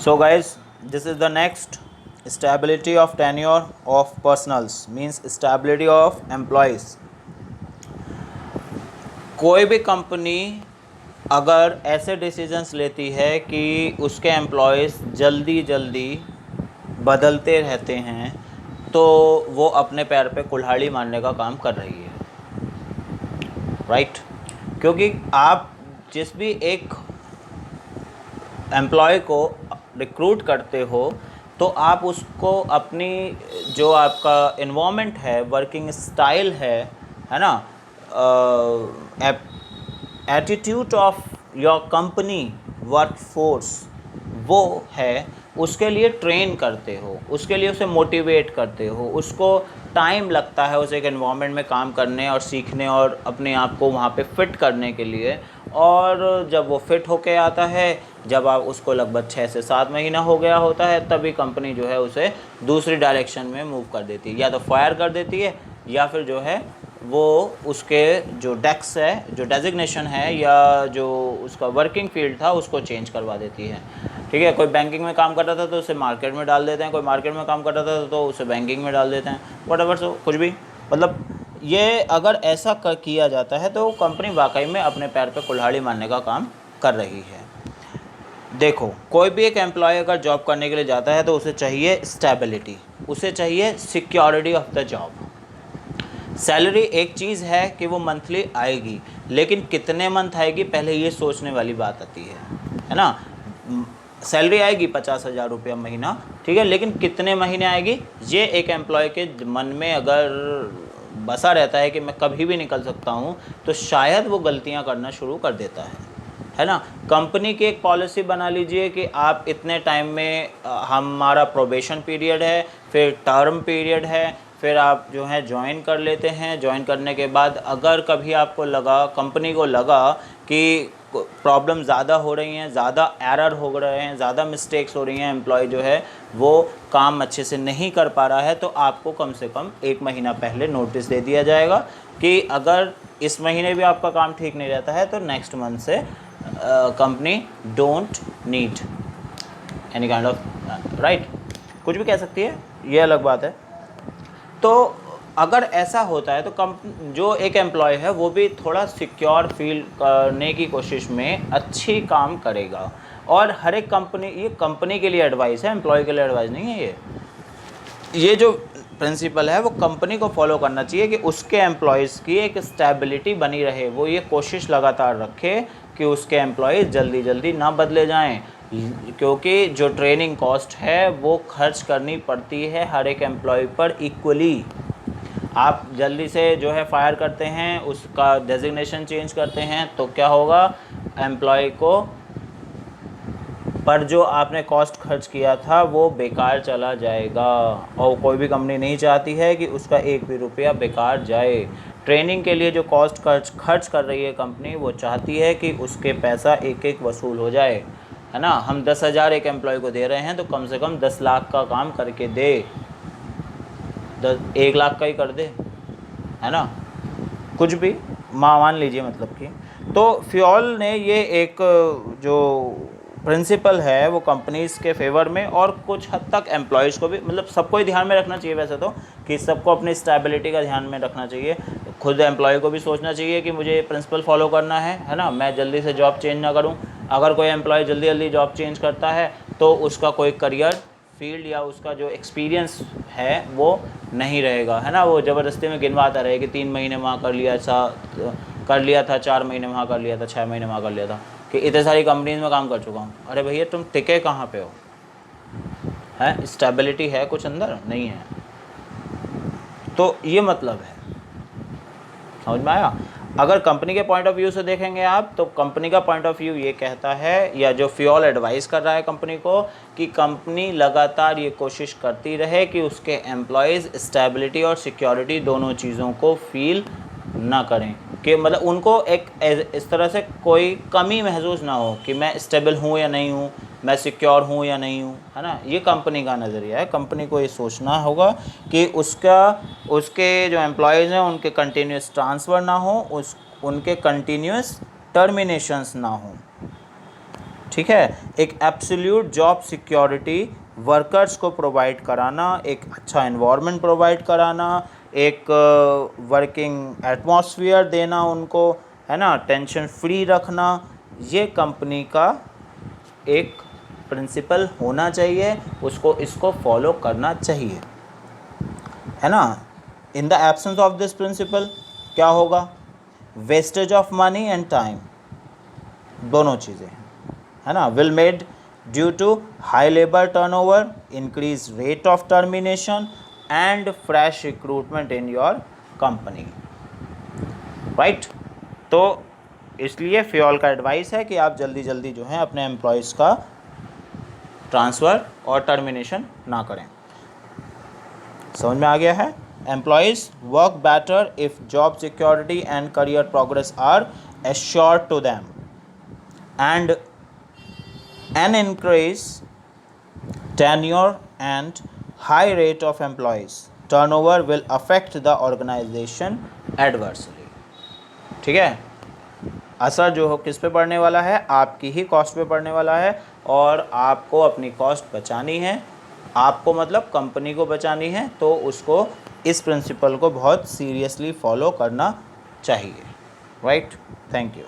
So guys, this is the next stability of tenure of personals means stability of employees. कोई भी company अगर ऐसे decisions लेती है कि उसके एम्प्लॉयज़ जल्दी जल्दी बदलते रहते हैं तो वो अपने पैर पे कुल्हाड़ी मारने का काम कर रही है, राइट? क्योंकि आप जिस भी एक एम्प्लॉय को रिक्रूट करते हो तो आप उसको अपनी जो आपका इन्वायरमेंट है, वर्किंग स्टाइल है ना, attitude of your company work force वो है, उसके लिए ट्रेन करते हो, उसके लिए उसे मोटिवेट करते हो, उसको टाइम लगता है उस एक एनवायरनमेंट में काम करने और सीखने और अपने आप को वहाँ पे फिट करने के लिए। और जब वो फिट होके आता है, जब आप उसको लगभग 6 से 7 महीना हो गया होता है, तभी कंपनी जो है उसे दूसरी डायरेक्शन में मूव कर देती है, या तो फायर कर देती है या फिर जो है वो उसके जो डेस्क है, जो डेजिग्नेशन है या जो उसका वर्किंग फील्ड था उसको चेंज करवा देती है। ठीक है, कोई बैंकिंग में काम कर रहा था तो उसे मार्केट में डाल देते हैं, कोई मार्केट में काम कर रहा था तो उसे बैंकिंग में डाल देते हैं, व्हाटएवर, सो कुछ भी। मतलब ये अगर ऐसा किया जाता है तो कंपनी वाकई में अपने पैर पे कुल्हाड़ी मारने का काम कर रही है। देखो, कोई भी एक एम्प्लॉय अगर जॉब करने के लिए जाता है तो उसे चाहिए स्टेबिलिटी, उसे चाहिए security of the job. Salary एक चीज़ है कि वो मंथली आएगी, लेकिन कितने मंथ आएगी पहले ये सोचने वाली बात आती है ना। सैलरी आएगी 50,000 रुपया महीना, ठीक है, लेकिन कितने महीने आएगी ये एक एम्प्लॉय के मन में अगर बसा रहता है कि मैं कभी भी निकल सकता हूँ, तो शायद वो गलतियाँ करना शुरू कर देता है ना। कंपनी की एक पॉलिसी बना लीजिए कि आप इतने टाइम में हमारा प्रोबेशन पीरियड है, फिर टर्म पीरियड है, फिर आप जो है ज्वाइन कर लेते हैं। ज्वाइन करने के बाद अगर कभी आपको लगा, कंपनी को लगा कि प्रॉब्लम ज़्यादा हो रही हैं, ज़्यादा एरर हो रहे हैं, ज़्यादा मिस्टेक्स हो रही हैं, एम्प्लॉय जो है वो काम अच्छे से नहीं कर पा रहा है, तो आपको कम से कम 1 महीना पहले नोटिस दे दिया जाएगा कि अगर इस महीने भी आपका काम ठीक नहीं रहता है तो नेक्स्ट मंथ से company don't need any kind of, right, कुछ भी कह सकती है, ये अलग बात है। तो अगर ऐसा होता है तो जो एक एम्प्लॉय है वो भी थोड़ा सिक्योर फील करने की कोशिश में अच्छी काम करेगा। और हर एक कंपनी, ये कंपनी के लिए एडवाइस है, एम्प्लॉय के लिए एडवाइस नहीं है। ये जो प्रिंसिपल है वो कंपनी को फॉलो करना चाहिए कि उसके एम्प्लॉयज़ की एक स्टेबिलिटी बनी रहे, वो ये कोशिश लगातार रखे कि उसके एम्प्लॉयज़ जल्दी जल्दी ना बदले जाएं, क्योंकि जो ट्रेनिंग कॉस्ट है वो खर्च करनी पड़ती है हर एक एम्प्लॉय पर इक्वली। आप जल्दी से जो है फायर करते हैं, उसका डेजिग्नेशन चेंज करते हैं, तो क्या होगा, एम्प्लॉय को पर जो आपने कॉस्ट खर्च किया था वो बेकार चला जाएगा। और कोई भी कंपनी नहीं चाहती है कि उसका एक भी रुपया बेकार जाए। ट्रेनिंग के लिए जो कॉस्ट खर्च कर रही है कंपनी, वो चाहती है कि उसके पैसा एक एक वसूल हो जाए, है ना। हम 10,000 एक एम्प्लॉय को दे रहे हैं तो कम से कम 10 लाख का काम करके दे, 1 लाख का ही कर दे, है ना, कुछ भी मान लीजिए। मतलब कि तो फ्योल ने ये एक जो प्रिंसिपल है वो कंपनीज़ के फेवर में और कुछ हद तक एम्प्लॉयज़ को भी, मतलब सबको ही ध्यान में रखना चाहिए वैसे तो, कि सबको अपनी स्टेबिलिटी का ध्यान में रखना चाहिए। खुद एम्प्लॉय को भी सोचना चाहिए कि मुझे ये प्रिंसिपल फॉलो करना है ना, मैं जल्दी से जॉब चेंज ना करूं। अगर कोई एम्प्लॉय जल्दी जल्दी जॉब चेंज करता है तो उसका कोई करियर फील्ड या उसका जो एक्सपीरियंस है वो नहीं रहेगा, है ना। वो ज़बरदस्ती में गिनवाता रहे कि 3 महीने वहाँ कर लिया था, 4 महीने वहाँ कर लिया था, 6 महीने वहाँ कर लिया था, कि इतने सारी कंपनीज में काम कर चुका हूँ। अरे भैया तुम टिके कहाँ पे हो, है स्टेबिलिटी है कुछ अंदर नहीं है। तो ये मतलब है, समझ में आया। अगर कंपनी के पॉइंट ऑफ व्यू से देखेंगे आप, तो कंपनी का पॉइंट ऑफ व्यू ये कहता है, या जो फ्योल एडवाइस कर रहा है कंपनी को, कि कंपनी लगातार ये कोशिश करती रहे कि उसके एम्प्लॉयज़ स्टेबिलिटी और सिक्योरिटी दोनों चीज़ों को फील ना करें, कि मतलब उनको एक इस तरह से कोई कमी महसूस ना हो कि मैं स्टेबल हूँ या नहीं हूँ, मैं सिक्योर हूँ या नहीं हूँ, है ना। ये कंपनी का नज़रिया है। कंपनी को ये सोचना होगा कि उसके जो एम्प्लॉयज़ हैं उनके कंटिन्यूस ट्रांसफ़र ना हो, उनके कंटिन्यूस टर्मिनेशंस ना हो, ठीक है। एक एब्सोल्यूट जॉब सिक्योरिटी वर्कर्स को प्रोवाइड कराना, एक अच्छा एनवायरनमेंट प्रोवाइड कराना, एक वर्किंग एटमॉस्फेयर देना उनको, है ना, टेंशन फ्री रखना, ये कंपनी का एक प्रिंसिपल होना चाहिए, उसको इसको फॉलो करना चाहिए, है ना। In the absence of this principle क्या होगा? Wastage of money and time, दोनों चीज़ें हैं, है ना, will made due to high labour turnover, increase rate of termination and fresh recruitment in your company, right. तो इसलिए फ्योल का एडवाइस है कि आप जल्दी जल्दी जो है अपने एम्प्लॉयज़ का ट्रांसफ़र और टर्मिनेशन ना करें। समझ में आ गया है? Employees work better if job security and career progress are assured to them, and an increase tenure and high rate of employees turnover will affect the organization adversely। ठीक है, असर जो हो किस पे पड़ने वाला है? आपकी ही कॉस्ट पे पड़ने वाला है, और आपको अपनी कॉस्ट बचानी है, आपको मतलब कंपनी को बचानी है, तो उसको इस प्रिंसिपल को बहुत सीरियसली फॉलो करना चाहिए, राइट। Thank you.